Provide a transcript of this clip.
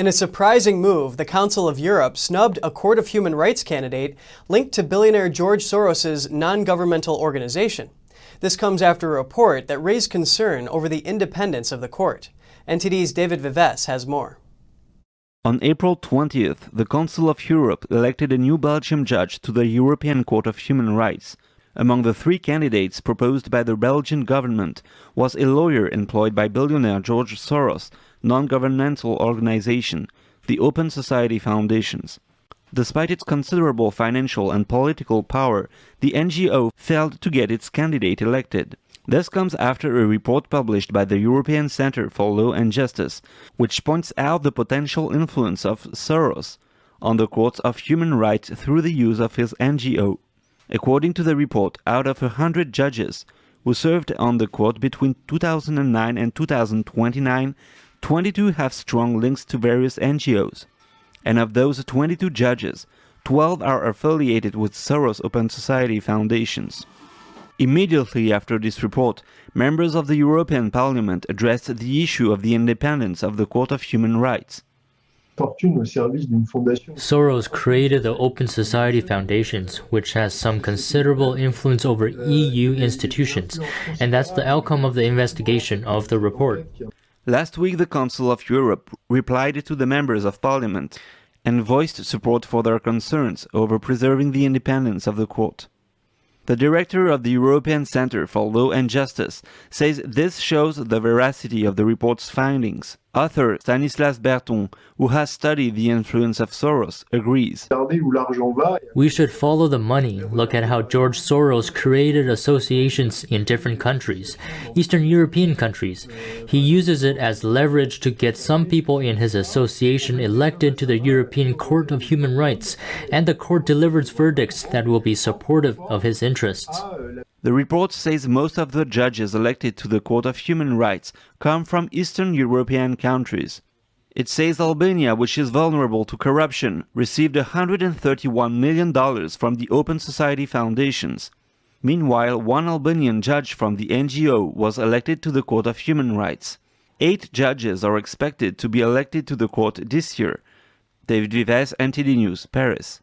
In a surprising move, the Council of Europe snubbed a Court of Human Rights candidate linked to billionaire George Soros' non-governmental organization. This comes after a report that raised concern over the independence of the court. NTD's David Vives has more. On April 20th, the Council of Europe elected a new Belgian judge to the European Court of Human Rights. Among the three candidates proposed by the Belgian government was a lawyer employed by billionaire George Soros' non-governmental organization, the Open Society Foundations. Despite its considerable financial and political power, the NGO failed to get its candidate elected. This comes after a report published by the European Center for Law and Justice, which points out the potential influence of Soros on the courts of human rights through the use of his NGO. According to the report, out of 100 judges who served on the court between 2009 and 2029, 22 have strong links to various NGOs. And of those 22 judges, 12 are affiliated with Soros Open Society Foundations. Immediately after this report, members of the European Parliament addressed the issue of the independence of the Court of Human Rights. Soros created the Open Society Foundations, which has some considerable influence over EU institutions, and that's the outcome of the investigation of the report. Last week, the Council of Europe replied to the members of Parliament and voiced support for their concerns over preserving the independence of the court. The director of the European Center for Law and Justice says this shows the veracity of the report's findings. Author Stanislas Berton, who has studied the influence of Soros, agrees. We should follow the money, look at how George Soros created associations in different countries, Eastern European countries. He uses it as leverage to get some people in his association elected to the European Court of Human Rights, and the court delivers verdicts that will be supportive of his interests. The report says most of the judges elected to the Court of Human Rights come from Eastern European countries. It says Albania, which is vulnerable to corruption, received $131 million from the Open Society Foundations. Meanwhile, one Albanian judge from the NGO was elected to the Court of Human Rights. 8 judges are expected to be elected to the court this year. David Vives, NTD News, Paris.